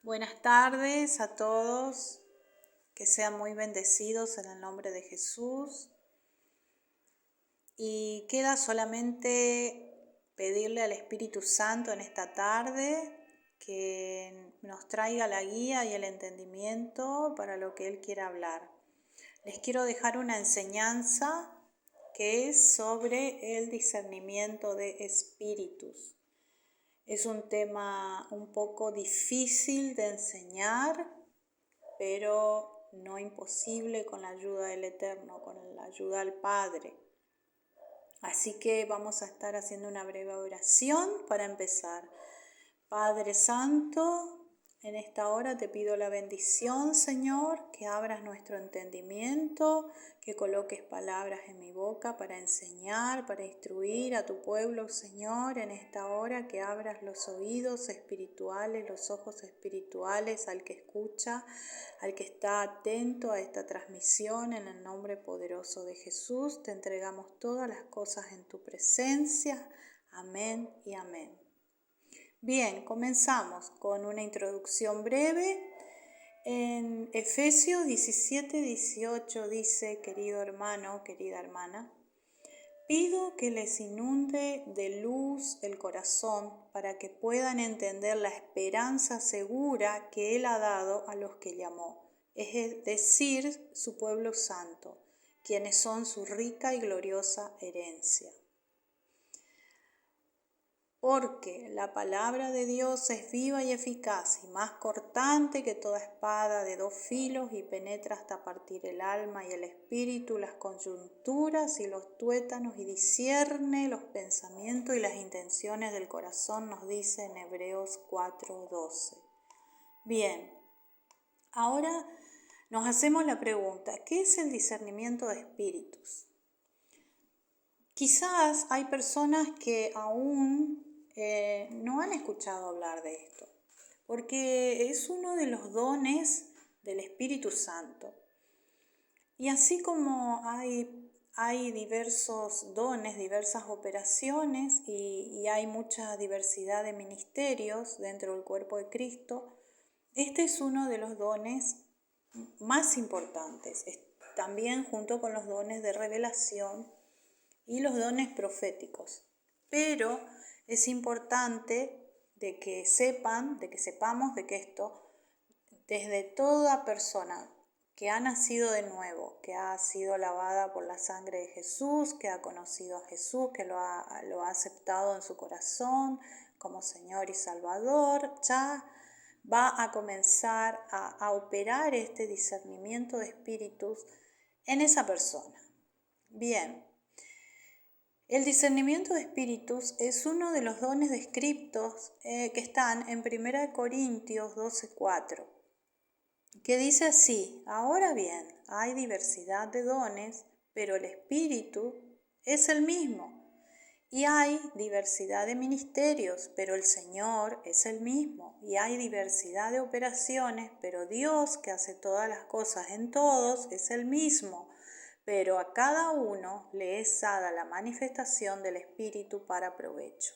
Buenas tardes a todos, que sean muy bendecidos en el nombre de Jesús. Y queda solamente pedirle al Espíritu Santo en esta tarde que nos traiga la guía y el entendimiento para lo que Él quiera hablar. Les quiero dejar una enseñanza que es sobre el discernimiento de espíritus. Es un tema un poco difícil de enseñar, pero no imposible con la ayuda del Eterno, con la ayuda del Padre. Así que vamos a estar haciendo una breve oración para empezar. Padre Santo, en esta hora te pido la bendición, Señor, que abras nuestro entendimiento, que coloques palabras en mi boca para enseñar, para instruir a tu pueblo, Señor, en esta hora, que abras los oídos espirituales, los ojos espirituales al que escucha, al que está atento a esta transmisión. En el nombre poderoso de Jesús, te entregamos todas las cosas en tu presencia. Amén y amén. Bien, comenzamos con una introducción breve. En Efesios 17:18 dice: querido hermano, querida hermana, pido que les inunde de luz el corazón para que puedan entender la esperanza segura que Él ha dado a los que llamó, es decir, su pueblo santo, quienes son su rica y gloriosa herencia. Porque la palabra de Dios es viva y eficaz y más cortante que toda espada de dos filos y penetra hasta partir el alma y el espíritu, las coyunturas y los tuétanos, y discierne los pensamientos y las intenciones del corazón, nos dice en Hebreos 4:12. Bien, ahora nos hacemos la pregunta: ¿qué es el discernimiento de espíritus? Quizás hay personas que aún no han escuchado hablar de esto, porque es uno de los dones del Espíritu Santo. Y así como hay diversos dones, diversas operaciones y hay mucha diversidad de ministerios dentro del cuerpo de Cristo, este es uno de los dones más importantes, también junto con los dones de revelación y los dones proféticos. Pero es importante de que sepamos de que esto, desde toda persona que ha nacido de nuevo, que ha sido lavada por la sangre de Jesús, que ha conocido a Jesús, que lo ha aceptado en su corazón como Señor y Salvador, ya va a comenzar a operar este discernimiento de espíritus en esa persona. Bien. El discernimiento de espíritus es uno de los dones descritos que están en 1 Corintios 12:4, que dice así: ahora bien, hay diversidad de dones, pero el Espíritu es el mismo. Y hay diversidad de ministerios, pero el Señor es el mismo. Y hay diversidad de operaciones, pero Dios, que hace todas las cosas en todos, es el mismo. Pero a cada uno le es dada la manifestación del Espíritu para provecho.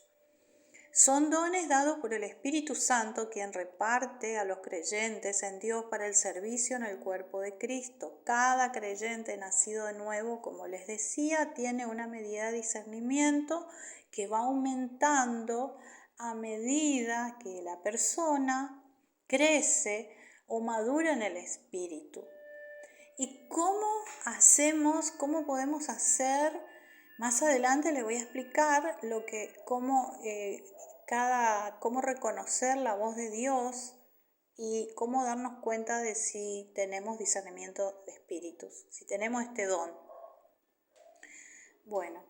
Son dones dados por el Espíritu Santo, quien reparte a los creyentes en Dios para el servicio en el cuerpo de Cristo. Cada creyente nacido de nuevo, como les decía, tiene una medida de discernimiento que va aumentando a medida que la persona crece o madura en el Espíritu. ¿Y cómo podemos hacer? Más adelante les voy a explicar cómo reconocer la voz de Dios y cómo darnos cuenta de si tenemos discernimiento de espíritus, si tenemos este don. Bueno,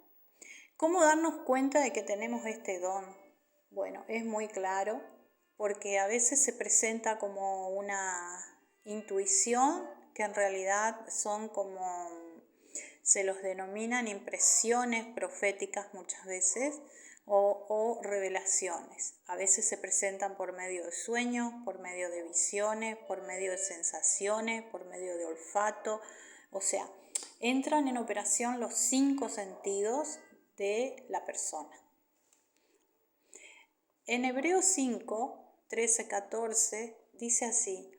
¿cómo darnos cuenta de que tenemos este don? Bueno, es muy claro, porque a veces se presenta como una intuición, que en realidad son como, se los denominan impresiones proféticas muchas veces, o revelaciones. A veces se presentan por medio de sueños, por medio de visiones, por medio de sensaciones, por medio de olfato. O sea, entran en operación los 5 sentidos de la persona. En Hebreos 5, 13, 14 dice así: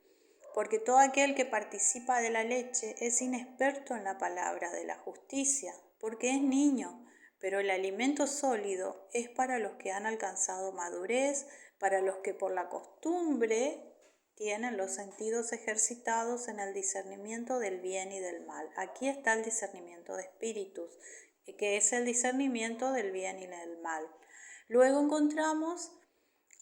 porque todo aquel que participa de la leche es inexperto en la palabra de la justicia, porque es niño, pero el alimento sólido es para los que han alcanzado madurez, para los que por la costumbre tienen los sentidos ejercitados en el discernimiento del bien y del mal. Aquí está el discernimiento de espíritus, que es el discernimiento del bien y del mal. Luego encontramos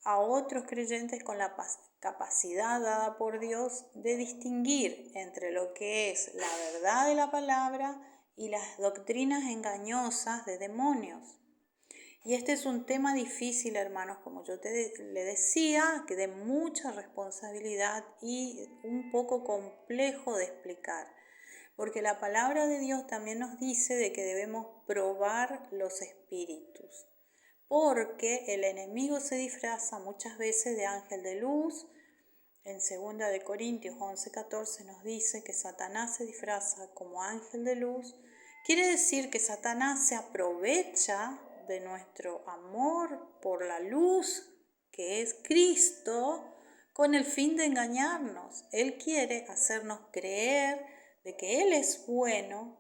a otros creyentes con la capacidad dada por Dios de distinguir entre lo que es la verdad de la palabra y las doctrinas engañosas de demonios. Y este es un tema difícil, hermanos, como yo le decía, que de mucha responsabilidad y un poco complejo de explicar. Porque la palabra de Dios también nos dice de que debemos probar los espíritus. Porque el enemigo se disfraza muchas veces de ángel de luz. En 2 de Corintios 11:14 nos dice que Satanás se disfraza como ángel de luz. Quiere decir que Satanás se aprovecha de nuestro amor por la luz que es Cristo con el fin de engañarnos. Él quiere hacernos creer de que Él es bueno,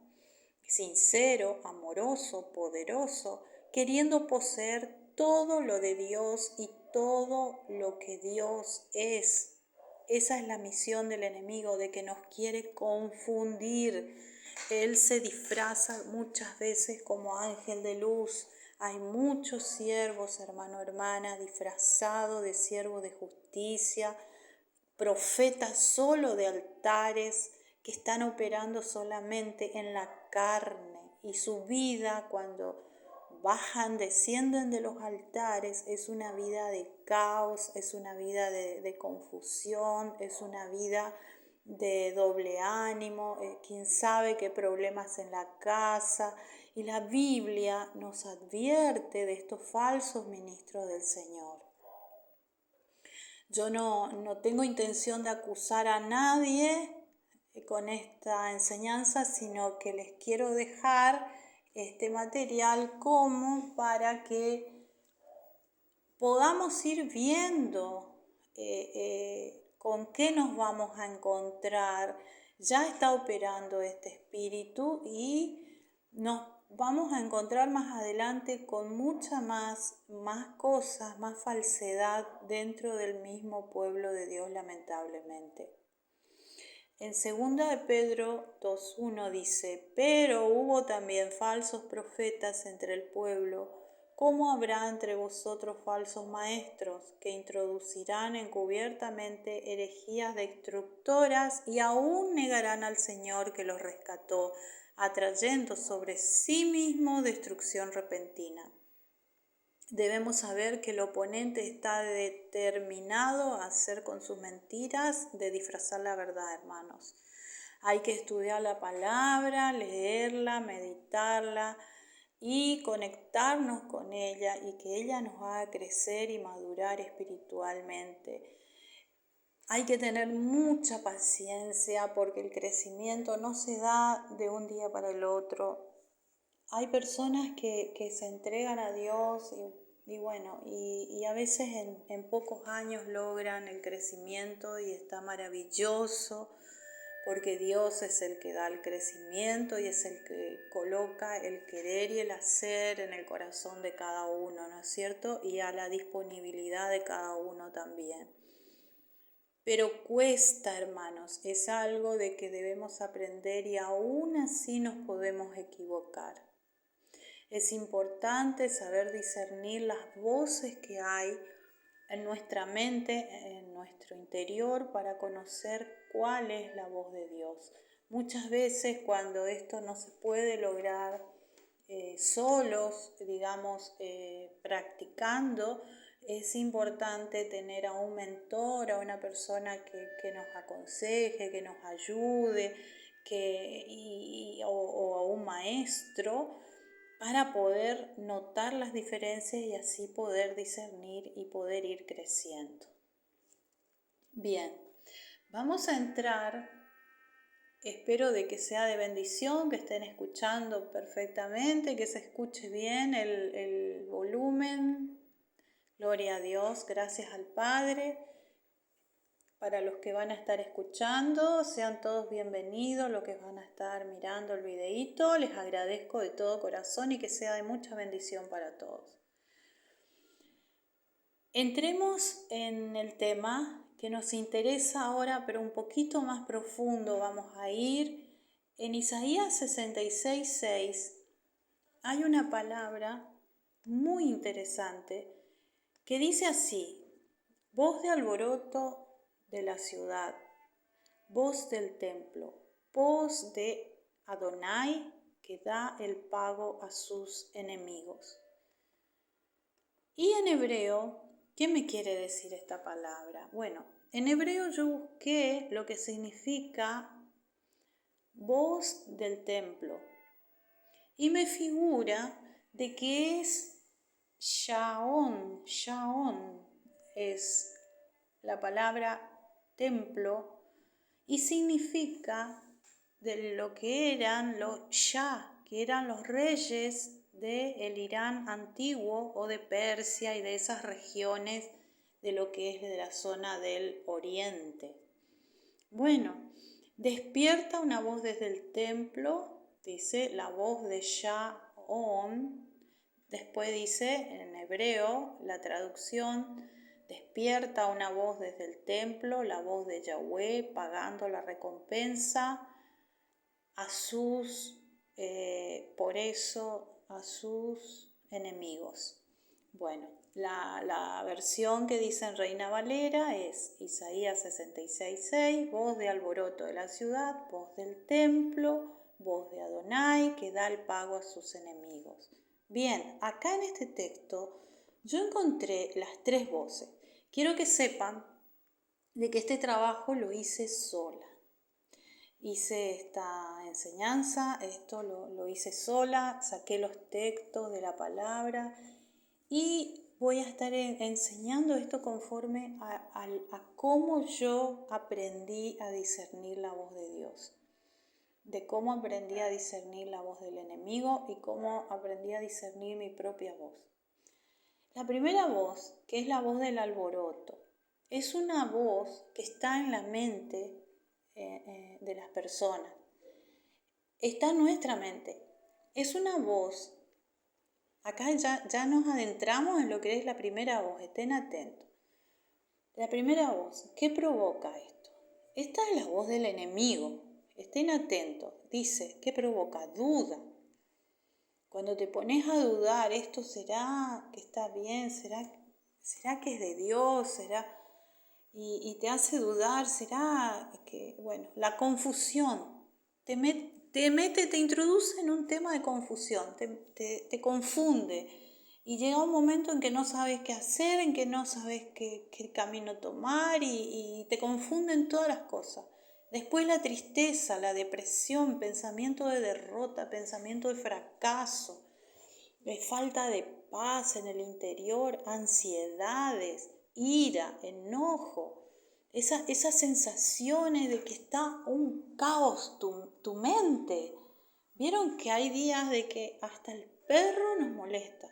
sincero, amoroso, poderoso, queriendo poseer todo lo de Dios y todo lo que Dios es. Esa es la misión del enemigo, de que nos quiere confundir. Él se disfraza muchas veces como ángel de luz. Hay muchos siervos, hermano, hermana, disfrazados de siervos de justicia, profetas solo de altares, que están operando solamente en la carne, y su vida cuando bajan, descienden de los altares, es una vida de caos, es una vida de confusión, es una vida de doble ánimo, quién sabe qué problemas en la casa. Y la Biblia nos advierte de estos falsos ministros del Señor. Yo no tengo intención de acusar a nadie con esta enseñanza, sino que les quiero dejar este material como para que podamos ir viendo con qué nos vamos a encontrar. Ya está operando este espíritu y nos vamos a encontrar más adelante con mucha más cosas, más falsedad dentro del mismo pueblo de Dios, lamentablemente. En 2 de Pedro 2:1 dice: pero hubo también falsos profetas entre el pueblo, como habrá entre vosotros falsos maestros, que introducirán encubiertamente herejías destructoras y aún negarán al Señor que los rescató, atrayendo sobre sí mismo destrucción repentina. Debemos saber que el oponente está determinado a hacer con sus mentiras de disfrazar la verdad, hermanos. Hay que estudiar la palabra, leerla, meditarla y conectarnos con ella, y que ella nos haga crecer y madurar espiritualmente. Hay que tener mucha paciencia, porque el crecimiento no se da de un día para el otro. Hay personas que se entregan a Dios y a veces en pocos años logran el crecimiento, y está maravilloso, porque Dios es el que da el crecimiento y es el que coloca el querer y el hacer en el corazón de cada uno, ¿no es cierto? Y a la disponibilidad de cada uno también. Pero cuesta, hermanos, es algo de que debemos aprender, y aún así nos podemos equivocar. Es importante saber discernir las voces que hay en nuestra mente, en nuestro interior, para conocer cuál es la voz de Dios. Muchas veces, cuando esto no se puede lograr solos, practicando, es importante tener a un mentor, a una persona que nos aconseje, que nos ayude, o a un maestro, para poder notar las diferencias y así poder discernir y poder ir creciendo. Bien, vamos a entrar, espero de que sea de bendición, que estén escuchando perfectamente, que se escuche bien el volumen. Gloria a Dios, gracias al Padre Para los que van a estar escuchando, sean todos bienvenidos, los que van a estar mirando el videíto, les agradezco de todo corazón y que sea de mucha bendición para todos. Entremos en el tema que nos interesa ahora, pero un poquito más profundo. Vamos a ir en Isaías 66:6. Hay una palabra muy interesante que dice así: voz de alboroto de la ciudad, voz del templo, voz de Adonai que da el pago a sus enemigos. Y en hebreo, ¿qué me quiere decir esta palabra? Bueno, en hebreo yo busqué lo que significa voz del templo y me figura de que es Shaon es la palabra templo y significa de lo que eran los Shah, que eran los reyes del Irán antiguo o de Persia y de esas regiones de lo que es de la zona del Oriente. Bueno, despierta una voz desde el templo, dice la voz de Shaon. Después dice en hebreo la traducción: despierta una voz desde el templo, la voz de Yahweh, pagando la recompensa a sus, a sus enemigos. Bueno, la versión que dice en Reina Valera es Isaías 66:6, voz de alboroto de la ciudad, voz del templo, voz de Adonai que da el pago a sus enemigos. Bien, acá en este texto yo encontré las tres voces. Quiero que sepan de que este trabajo lo hice sola. Hice esta enseñanza, esto lo hice sola, saqué los textos de la palabra y voy a estar enseñando esto conforme a cómo yo aprendí a discernir la voz de Dios, de cómo aprendí a discernir la voz del enemigo y cómo aprendí a discernir mi propia voz. La primera voz, que es la voz del alboroto, es una voz que está en la mente de las personas. Está en nuestra mente. Es una voz. Acá ya nos adentramos en lo que es la primera voz. Estén atentos. La primera voz, ¿qué provoca esto? Esta es la voz del enemigo. Estén atentos. Dice, ¿qué provoca? Duda. Cuando te pones a dudar, ¿esto será que está bien? ¿Será que es de Dios? ¿Será? Y te hace dudar, ¿será que? Bueno, la confusión te introduce en un tema de confusión, te confunde y llega un momento en que no sabes qué hacer, en que no sabes qué camino tomar y te confunden todas las cosas. Después la tristeza, la depresión, pensamiento de derrota, pensamiento de fracaso, de falta de paz en el interior, ansiedades, ira, enojo, esas sensaciones de que está un caos tu mente. ¿Vieron que hay días de que hasta el perro nos molesta?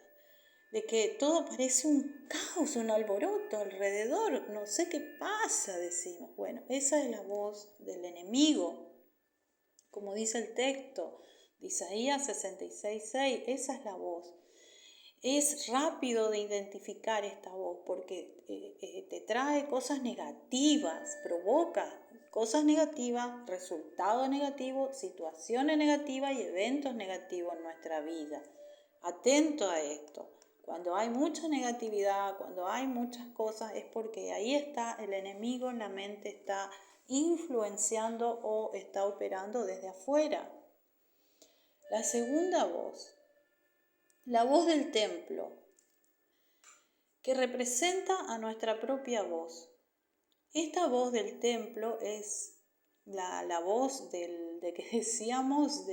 De que todo parece un caos, un alboroto alrededor, no sé qué pasa, decimos. Bueno, esa es la voz del enemigo, como dice el texto de Isaías 66:6, esa es la voz. Es rápido de identificar esta voz porque te trae cosas negativas, provoca cosas negativas, resultados negativos, situaciones negativas y eventos negativos en nuestra vida. Atento a esto. Cuando hay mucha negatividad, cuando hay muchas cosas, es porque ahí está el enemigo en la mente, está influenciando o está operando desde afuera. La segunda voz, la voz del templo, que representa a nuestra propia voz. Esta voz del templo es la voz de que decíamos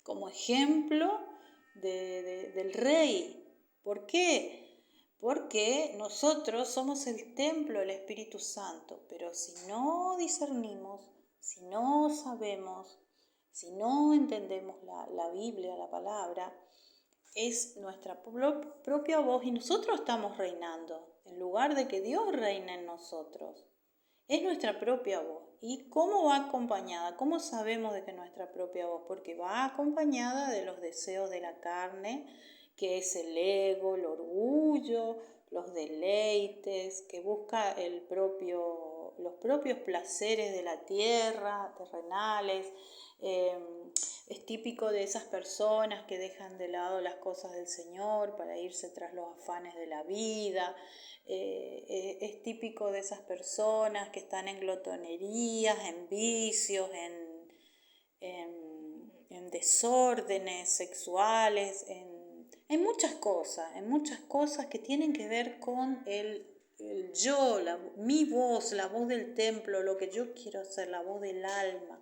como ejemplo del rey. ¿Por qué? Porque nosotros somos el templo del Espíritu Santo, pero si no discernimos, si no sabemos, si no entendemos la Biblia, la palabra, es nuestra propia voz y nosotros estamos reinando, en lugar de que Dios reine en nosotros. es nuestra propia voz. ¿Y cómo va acompañada? ¿Cómo sabemos de que es nuestra propia voz? Porque va acompañada de los deseos de la carne, que es el ego, el orgullo, los deleites, que busca los propios placeres de la tierra, terrenales. Es típico de esas personas que dejan de lado las cosas del Señor para irse tras los afanes de la vida. Es típico de esas personas que están en glotonerías, en vicios, en desórdenes sexuales, en muchas cosas que tienen que ver con el yo, mi voz, la voz del templo, lo que yo quiero hacer, la voz del alma,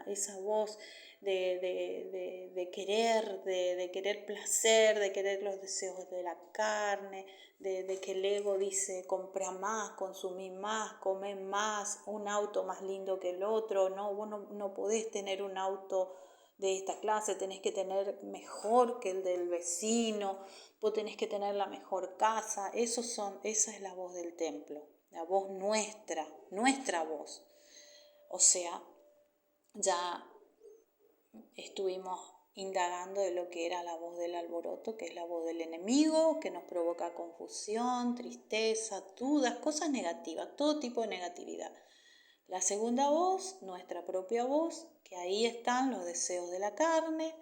esa voz de querer placer, de querer los deseos de la carne, de que el ego dice compra más, consumir más, comer más, un auto más lindo que el otro. No, vos no podés tener un auto de esta clase, tenés que tener mejor que el del vecino, vos tenés que tener la mejor casa. Esa es la voz del templo, la voz nuestra voz. O sea, ya estuvimos indagando de lo que era la voz del alboroto, que es la voz del enemigo, que nos provoca confusión, tristeza, dudas, cosas negativas, todo tipo de negatividad. La segunda voz, nuestra propia voz, que ahí están los deseos de la carne,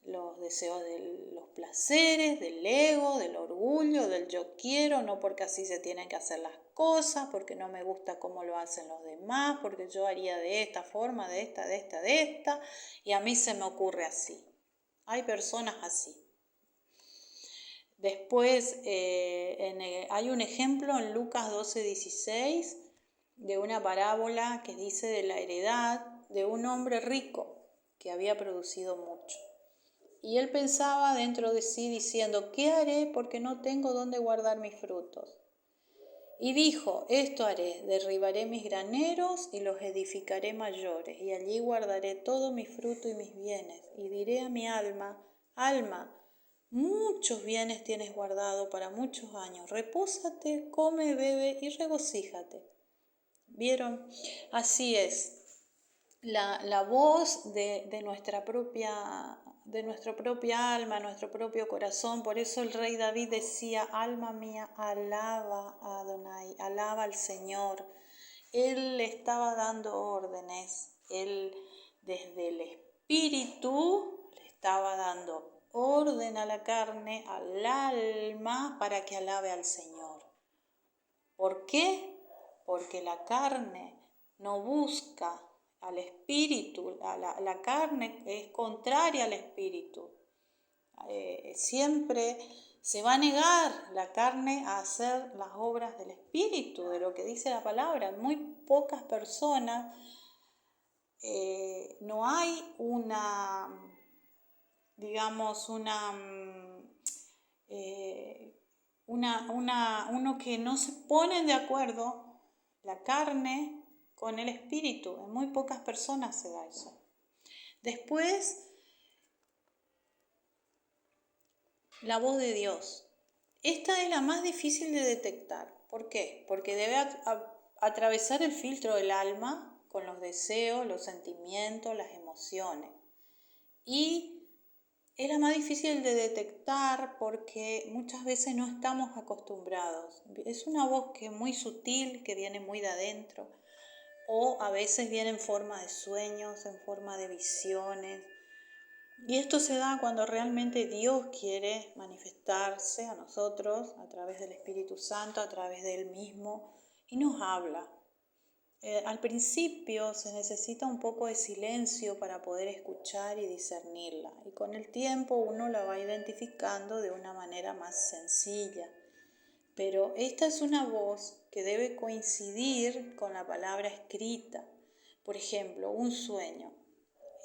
los deseos de los placeres, del ego, del orgullo, del yo quiero, no porque así se tienen que hacer las cosas, porque no me gusta cómo lo hacen los demás, porque yo haría de esta forma, de esta, y a mí se me ocurre así. Hay personas así. Después hay un ejemplo en Lucas 12:16 de una parábola que dice de la heredad de un hombre rico que había producido mucho. Y él pensaba dentro de sí diciendo, ¿qué haré porque no tengo dónde guardar mis frutos? Y dijo, esto haré, derribaré mis graneros y los edificaré mayores, y allí guardaré todo mi fruto y mis bienes. Y diré a mi alma, alma, muchos bienes tienes guardado para muchos años, repósate, come, bebe y regocíjate. ¿Vieron? Así es. La voz de nuestra propia alma, nuestro propio corazón. Por eso el rey David decía, alma mía, alaba a Adonai, alaba al Señor. Él le estaba dando órdenes, él desde el espíritu le estaba dando orden a la carne, al alma, para que alabe al Señor. ¿Por qué? Porque la carne no busca al espíritu, la carne es contraria al espíritu. Siempre se va a negar la carne a hacer las obras del espíritu, de lo que dice la palabra. En muy pocas personas no hay uno que no se ponen de acuerdo la carne con el espíritu. En muy pocas personas se da eso. Después, la voz de Dios. Esta es la más difícil de detectar. ¿Por qué? Porque debe atravesar el filtro del alma con los deseos, los sentimientos, las emociones. Y es la más difícil de detectar porque muchas veces no estamos acostumbrados. Es una voz que es muy sutil, que viene muy de adentro, o a veces viene en forma de sueños, en forma de visiones. Y esto se da cuando realmente Dios quiere manifestarse a nosotros a través del Espíritu Santo, a través de Él mismo, y nos habla. Al principio se necesita un poco de silencio para poder escuchar y discernirla, y con el tiempo uno la va identificando de una manera más sencilla. Pero esta es una voz que debe coincidir con la palabra escrita. Por ejemplo, un sueño.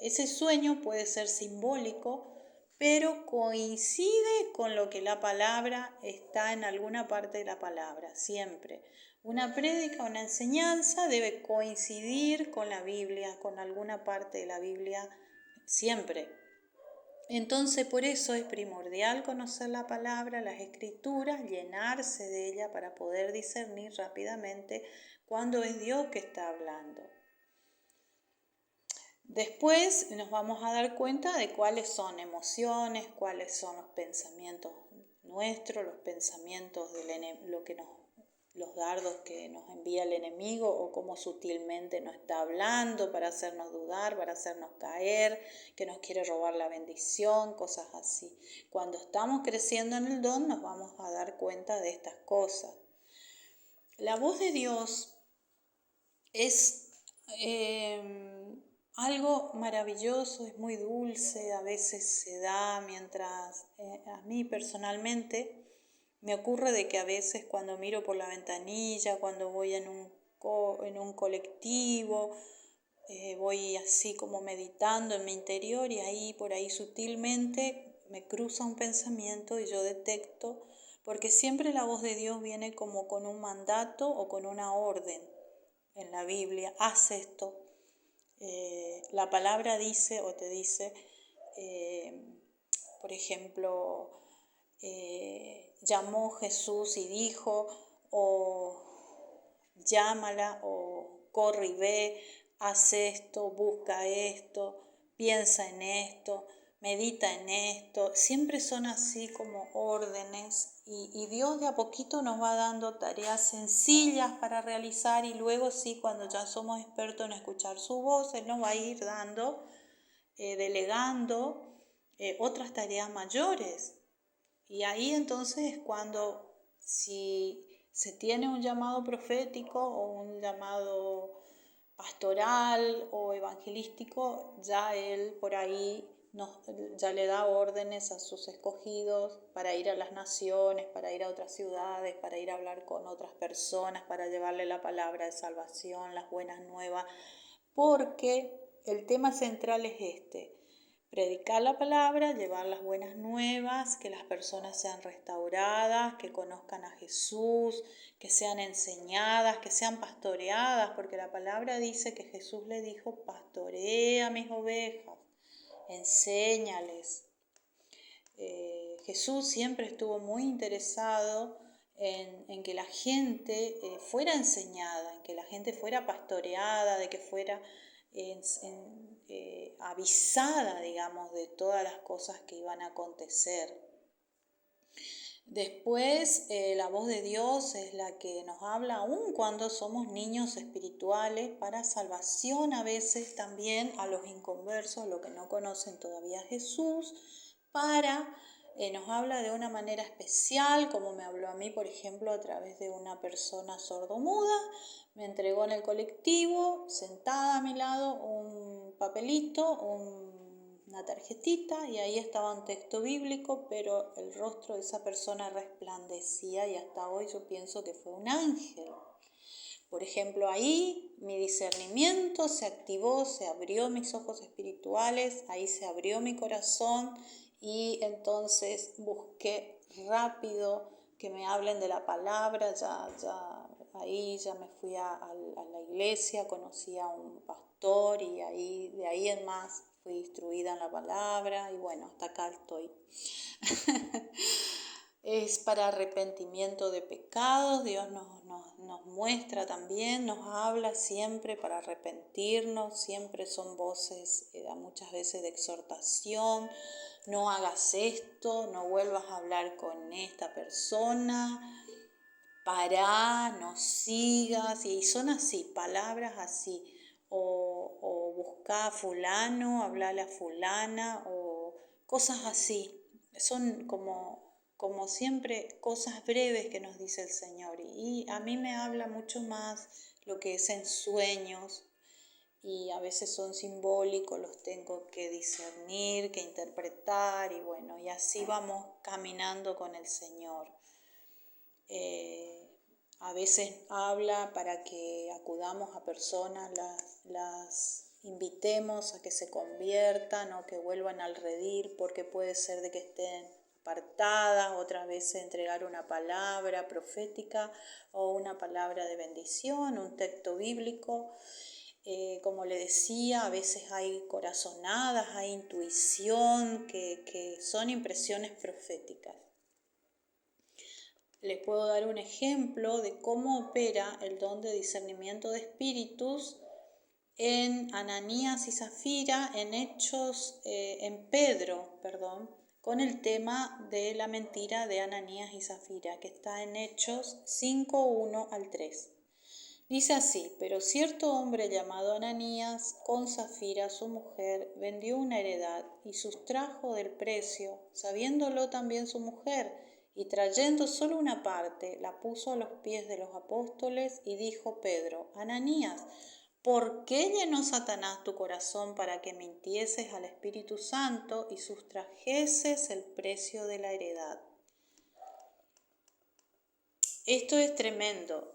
Ese sueño puede ser simbólico, pero coincide con lo que la palabra está en alguna parte de la palabra, siempre. Una prédica, una enseñanza debe coincidir con la Biblia, con alguna parte de la Biblia, siempre. Entonces por eso es primordial conocer la palabra, las escrituras, llenarse de ella para poder discernir rápidamente cuándo es Dios que está hablando. Después nos vamos a dar cuenta de cuáles son emociones, cuáles son los pensamientos nuestros, los pensamientos los dardos que nos envía el enemigo o cómo sutilmente nos está hablando para hacernos dudar, para hacernos caer, que nos quiere robar la bendición, cosas así. Cuando estamos creciendo en el don nos vamos a dar cuenta de estas cosas. La voz de Dios es algo maravilloso, es muy dulce, a veces se da mientras a mí personalmente me ocurre de que a veces cuando miro por la ventanilla, cuando voy en un colectivo, voy así como meditando en mi interior y ahí por ahí sutilmente me cruza un pensamiento y yo detecto, porque siempre la voz de Dios viene como con un mandato o con una orden en la Biblia, haz esto. La palabra dice o te dice, por ejemplo, llamó Jesús y dijo, o llámala, o corre y ve, haz esto, busca esto, piensa en esto, medita en esto. Siempre son así como órdenes y Dios de a poquito nos va dando tareas sencillas para realizar y luego sí, cuando ya somos expertos en escuchar su voz, Él nos va a ir dando, delegando otras tareas mayores. Y ahí entonces es cuando si se tiene un llamado profético o un llamado pastoral o evangelístico, ya Él por ahí ya le da órdenes a sus escogidos para ir a las naciones, para ir a otras ciudades, para ir a hablar con otras personas, para llevarle la palabra de salvación, las buenas nuevas, porque el tema central es este: predicar la palabra, llevar las buenas nuevas, que las personas sean restauradas, que conozcan a Jesús, que sean enseñadas, que sean pastoreadas, porque la palabra dice que Jesús le dijo: pastorea mis ovejas, enséñales. Jesús siempre estuvo muy interesado en que la gente fuera enseñada, en que la gente fuera pastoreada, de que fuera avisada, digamos, de todas las cosas que iban a acontecer. Después, la voz de Dios es la que nos habla aun cuando somos niños espirituales, para salvación a veces también a los inconversos, los que no conocen todavía a Jesús, nos habla de una manera especial, como me habló a mí, por ejemplo, a través de una persona sordomuda. Me entregó en el colectivo, sentada a mi lado, un papelito, una tarjetita, y ahí estaba un texto bíblico, pero el rostro de esa persona resplandecía y hasta hoy yo pienso que fue un ángel. Por ejemplo, ahí mi discernimiento se activó, se abrió mis ojos espirituales, ahí se abrió mi corazón y entonces busqué rápido que me hablen de la palabra. Ahí ya me fui a la iglesia, conocí a un pastor y de ahí en más fui instruida en la palabra y bueno, hasta acá estoy. Es para arrepentimiento de pecados. Dios nos muestra también, nos habla siempre para arrepentirnos, siempre son voces muchas veces de exhortación: no hagas esto, no vuelvas a hablar con esta persona, pará, no sigas, y son así, palabras así, o buscá a fulano, hablale a fulana, o cosas así. Son como siempre cosas breves que nos dice el Señor, y a mí me habla mucho más lo que es en sueños, y a veces son simbólicos, los tengo que discernir, que interpretar, y bueno, y así vamos caminando con el Señor. A veces habla para que acudamos a personas, las invitemos a que se conviertan o que vuelvan al redil, porque puede ser de que estén apartadas. Otras veces entregar una palabra profética o una palabra de bendición, un texto bíblico. Como le decía, a veces hay corazonadas, hay intuición, que son impresiones proféticas. Les puedo dar un ejemplo de cómo opera el don de discernimiento de espíritus en Ananías y Zafira, en Pedro, con el tema de la mentira de Ananías y Zafira, que está en Hechos 5:1 al 3. Dice así: pero cierto hombre llamado Ananías, con Zafira su mujer, vendió una heredad y sustrajo del precio, sabiéndolo también su mujer, y trayendo solo una parte, la puso a los pies de los apóstoles, y dijo Pedro: Ananías, ¿por qué llenó Satanás tu corazón para que mintieses al Espíritu Santo y sustrajeses el precio de la heredad? Esto es tremendo.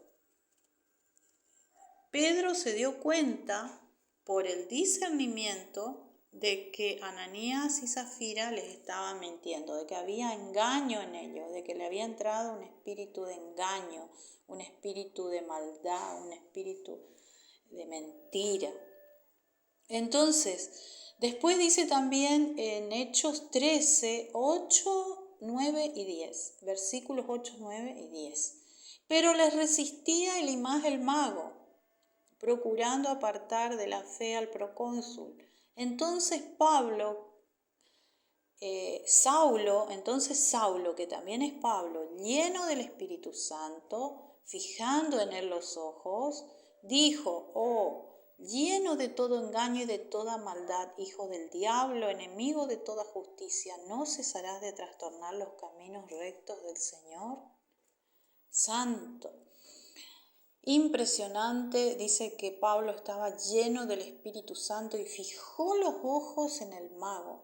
Pedro se dio cuenta por el discernimiento de que Ananías y Zafira les estaban mintiendo, de que había engaño en ellos, de que le había entrado un espíritu de engaño, un espíritu de maldad, un espíritu de mentira. Entonces, después dice también en Hechos 13, 8, 9 y 10, versículos 8, 9 y 10. Pero les resistía Elimás el mago, procurando apartar de la fe al procónsul. Entonces Saulo, que también es Pablo, lleno del Espíritu Santo, fijando en él los ojos, dijo: oh, lleno de todo engaño y de toda maldad, hijo del diablo, enemigo de toda justicia, ¿no cesarás de trastornar los caminos rectos del Señor? Santo. Impresionante, dice que Pablo estaba lleno del Espíritu Santo y fijó los ojos en el mago.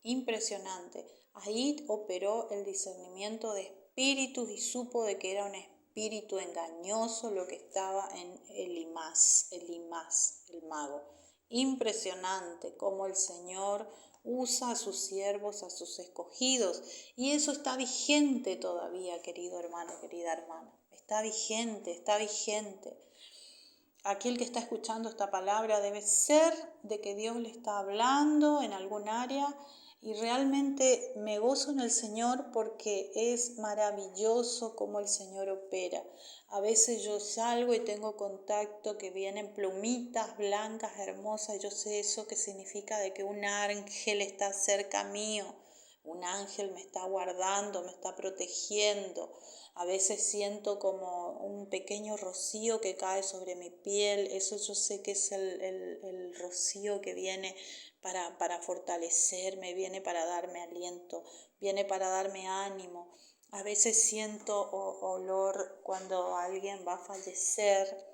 Impresionante. Ahí operó el discernimiento de espíritus y supo de que era un espíritu engañoso lo que estaba en Elimás, el mago. Impresionante cómo el Señor usa a sus siervos, a sus escogidos, y eso está vigente todavía, querido hermano, querida hermana. Está vigente. Aquel que está escuchando esta palabra debe ser de que Dios le está hablando en algún área, y realmente me gozo en el Señor porque es maravilloso cómo el Señor opera. A veces yo salgo y tengo contacto que vienen plumitas blancas, hermosas, y yo sé eso que significa de que un ángel está cerca mío. Un ángel me está guardando, me está protegiendo. A veces siento como un pequeño rocío que cae sobre mi piel. Eso yo sé que es el rocío que viene para fortalecerme, viene para darme aliento, viene para darme ánimo. A veces siento olor cuando alguien va a fallecer.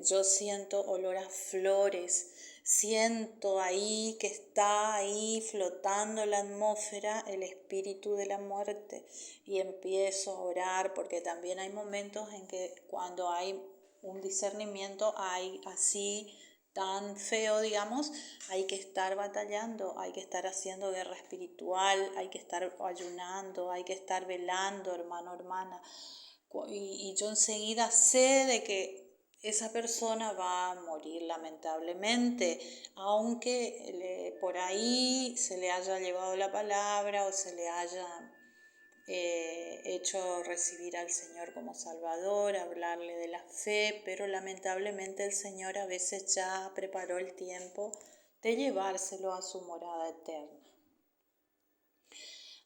Yo siento olor a flores, siento ahí que está ahí flotando en la atmósfera el espíritu de la muerte, y empiezo a orar, porque también hay momentos en que cuando hay un discernimiento hay así tan feo, digamos, hay que estar batallando, hay que estar haciendo guerra espiritual, hay que estar ayunando, hay que estar velando, hermano, hermana. Y yo enseguida sé de que esa persona va a morir lamentablemente, aunque por ahí se le haya llevado la palabra o se le haya hecho recibir al Señor como Salvador, hablarle de la fe, pero lamentablemente el Señor a veces ya preparó el tiempo de llevárselo a su morada eterna.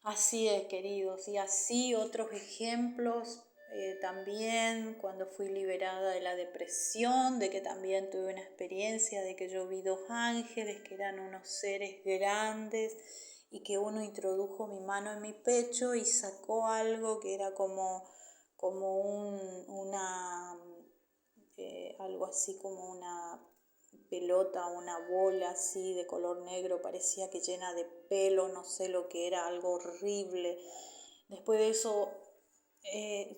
Así es, queridos, y así otros ejemplos. También cuando fui liberada de la depresión, de que también tuve una experiencia de que yo vi 2 ángeles que eran unos seres grandes, y que uno introdujo mi mano en mi pecho y sacó algo que era como algo así como una pelota, una bola así de color negro, parecía que llena de pelo, no sé lo que era, algo horrible. Después de eso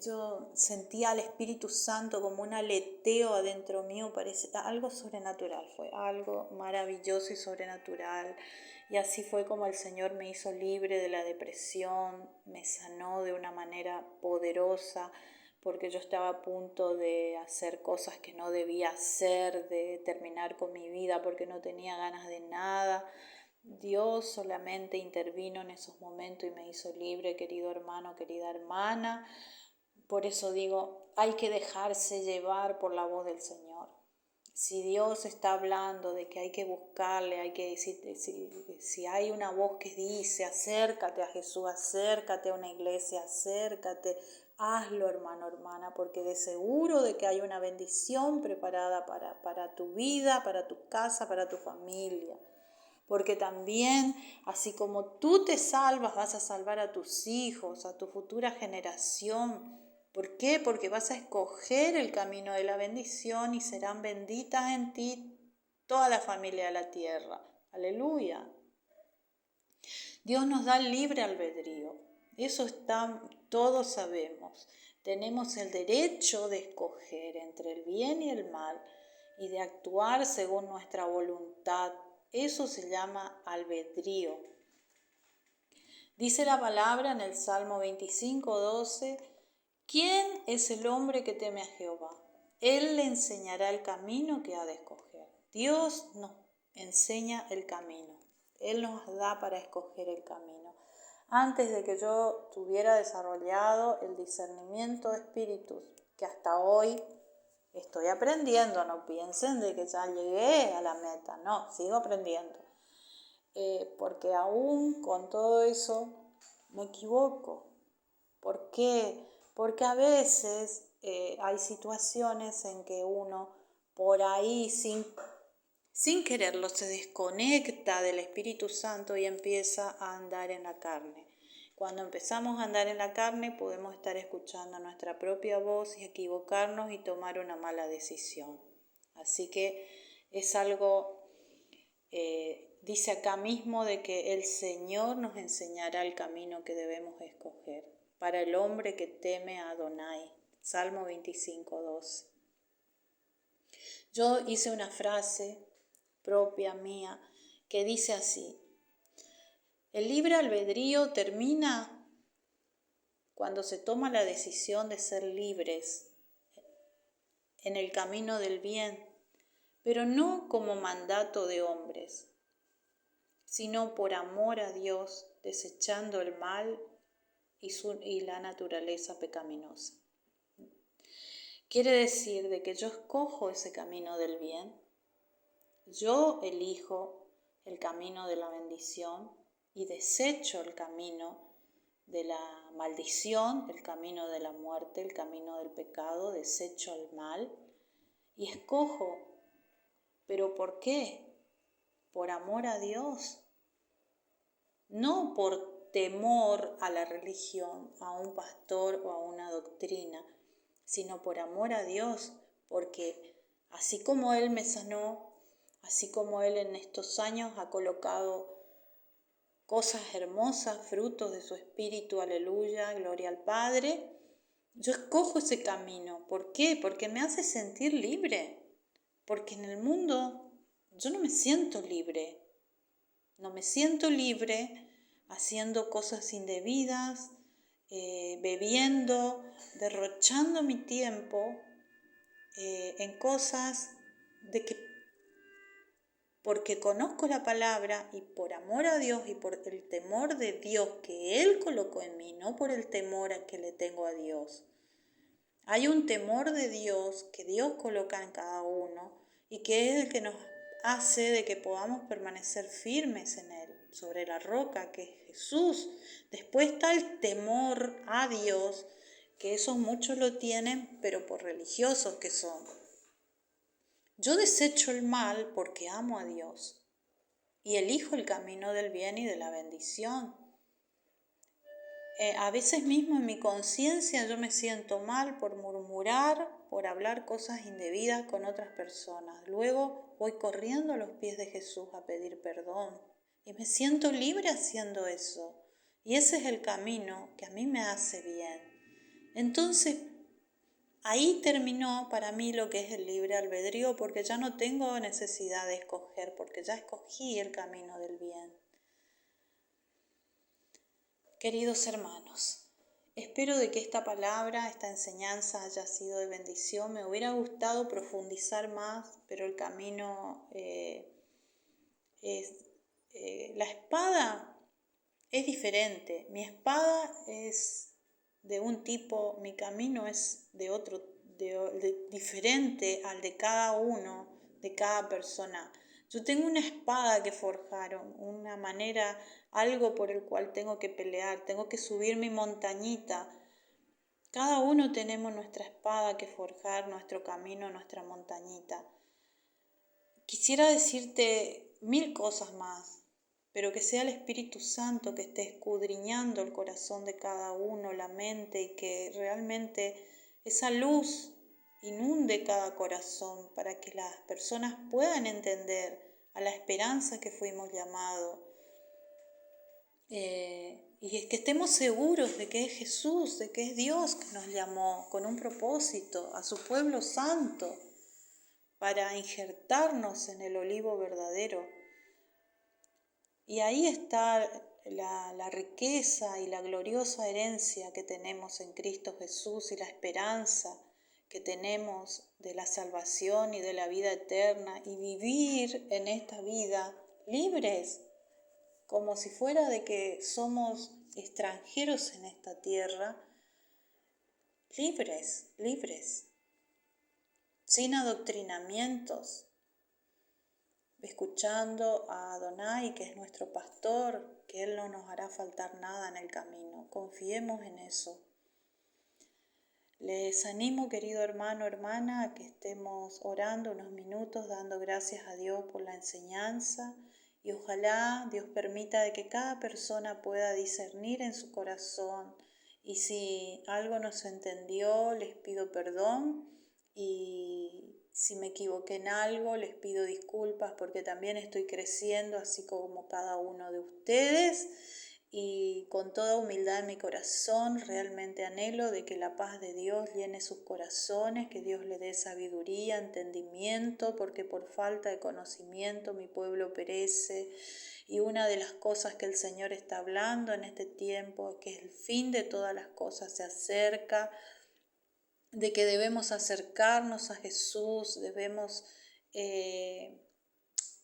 yo sentía al Espíritu Santo como un aleteo adentro mío, parecía algo sobrenatural, fue algo maravilloso y sobrenatural. Y así fue como el Señor me hizo libre de la depresión, me sanó de una manera poderosa, porque yo estaba a punto de hacer cosas que no debía hacer, de terminar con mi vida porque no tenía ganas de nada. Dios solamente intervino en esos momentos y me hizo libre, querido hermano, querida hermana. Por eso digo, hay que dejarse llevar por la voz del Señor. Si Dios está hablando de que hay que buscarle, si hay una voz que dice, acércate a Jesús, acércate a una iglesia, acércate, hazlo, hermano, hermana, porque de seguro de que hay una bendición preparada para tu vida, para tu casa, para tu familia. Porque también, así como tú te salvas, vas a salvar a tus hijos, a tu futura generación. ¿Por qué? Porque vas a escoger el camino de la bendición y serán benditas en ti toda la familia de la tierra. Aleluya. Dios nos da libre albedrío. Eso todos sabemos. Tenemos el derecho de escoger entre el bien y el mal y de actuar según nuestra voluntad. Eso se llama albedrío. Dice la palabra en el Salmo 25:12, ¿quién es el hombre que teme a Jehová? Él le enseñará el camino que ha de escoger. Dios nos enseña el camino. Él nos da para escoger el camino. Antes de que yo tuviera desarrollado el discernimiento de espíritus, que hasta hoy estoy aprendiendo, no piensen de que ya llegué a la meta, no, sigo aprendiendo. Porque aún con todo eso me equivoco. ¿Por qué? Porque a veces hay situaciones en que uno por ahí sin quererlo se desconecta del Espíritu Santo y empieza a andar en la carne. Cuando empezamos a andar en la carne podemos estar escuchando nuestra propia voz y equivocarnos y tomar una mala decisión. Así que es algo, dice acá mismo, de que el Señor nos enseñará el camino que debemos escoger para el hombre que teme a Adonai. Salmo 25:12. Yo hice una frase propia mía que dice así: el libre albedrío termina cuando se toma la decisión de ser libres en el camino del bien, pero no como mandato de hombres, sino por amor a Dios, desechando el mal y la naturaleza pecaminosa. Quiere decir de que yo escojo ese camino del bien, yo elijo el camino de la bendición y desecho el camino de la maldición, el camino de la muerte, el camino del pecado, desecho el mal y escojo. ¿Pero por qué? Por amor a Dios, no por temor a la religión, a un pastor o a una doctrina, sino por amor a Dios, porque así como Él me sanó, así como Él en estos años ha colocado cosas hermosas, frutos de su Espíritu, aleluya, gloria al Padre, yo escojo ese camino. ¿Por qué? Porque me hace sentir libre, porque en el mundo yo no me siento libre, haciendo cosas indebidas, bebiendo, derrochando mi tiempo en cosas de que, porque conozco la palabra y por amor a Dios y por el temor de Dios que Él colocó en mí, no por el temor que le tengo a Dios. Hay un temor de Dios que Dios coloca en cada uno y que es el que nos hace de que podamos permanecer firmes en Él, sobre la roca que es Jesús. Después está el temor a Dios, que esos muchos lo tienen, pero por religiosos que son. Yo desecho el mal porque amo a Dios y elijo el camino del bien y de la bendición. A veces mismo en mi conciencia yo me siento mal por murmurar, por hablar cosas indebidas con otras personas. Luego voy corriendo a los pies de Jesús a pedir perdón y me siento libre haciendo eso. Y ese es el camino que a mí me hace bien. Entonces, ahí terminó para mí lo que es el libre albedrío, porque ya no tengo necesidad de escoger, porque ya escogí el camino del bien. Queridos hermanos, Espero de que esta palabra, esta enseñanza haya sido de bendición. Me hubiera gustado profundizar más, pero el camino es... la espada es diferente. Mi espada es de un tipo, mi camino es de otro, diferente al de cada uno, de cada persona. Yo tengo una espada que forjaron, una manera, algo por el cual tengo que pelear, tengo que subir mi montañita. Cada uno tenemos nuestra espada que forjar, nuestro camino, nuestra montañita. Quisiera decirte 1000 cosas más, pero que sea el Espíritu Santo que esté escudriñando el corazón de cada uno, la mente, y que realmente esa luz inunde cada corazón para que las personas puedan entender a la esperanza que fuimos llamados. Y es que estemos seguros de que es Jesús, de que es Dios que nos llamó con un propósito, a su pueblo santo, para injertarnos en el olivo verdadero. Y ahí está la riqueza y la gloriosa herencia que tenemos en Cristo Jesús y la esperanza que tenemos de la salvación y de la vida eterna, y vivir en esta vida libres, como si fuera de que somos extranjeros en esta tierra, libres, sin adoctrinamientos, escuchando a Adonai, que es nuestro pastor, que Él no nos hará faltar nada en el camino. Confiemos en eso. Les animo, querido hermano, hermana, a que estemos orando unos minutos, dando gracias a Dios por la enseñanza, y ojalá Dios permita de que cada persona pueda discernir en su corazón, y si algo no se entendió, les pido perdón, y si me equivoqué en algo, les pido disculpas, porque también estoy creciendo, así como cada uno de ustedes. Y con toda humildad en mi corazón realmente anhelo de que la paz de Dios llene sus corazones, que Dios le dé sabiduría, entendimiento, porque por falta de conocimiento mi pueblo perece. Y una de las cosas que el Señor está hablando en este tiempo es que el fin de todas las cosas se acerca, de que debemos acercarnos a Jesús, debemos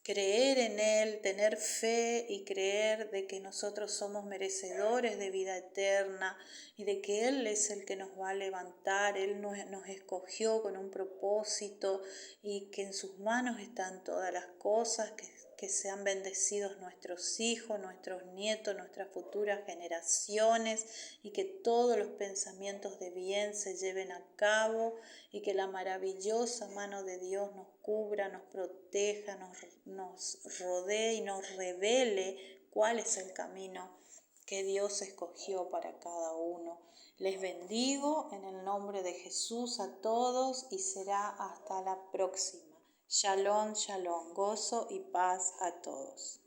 creer en Él, tener fe y creer de que nosotros somos merecedores de vida eterna y de que Él es el que nos va a levantar. Él nos escogió con un propósito, y que en sus manos están todas las cosas, que sean bendecidos nuestros hijos, nuestros nietos, nuestras futuras generaciones, y que todos los pensamientos de bien se lleven a cabo, y que la maravillosa mano de Dios nos cubra, nos proteja, nos rodee y nos revele cuál es el camino que Dios escogió para cada uno. Les bendigo en el nombre de Jesús a todos, y será hasta la próxima. Shalom, shalom, gozo y paz a todos.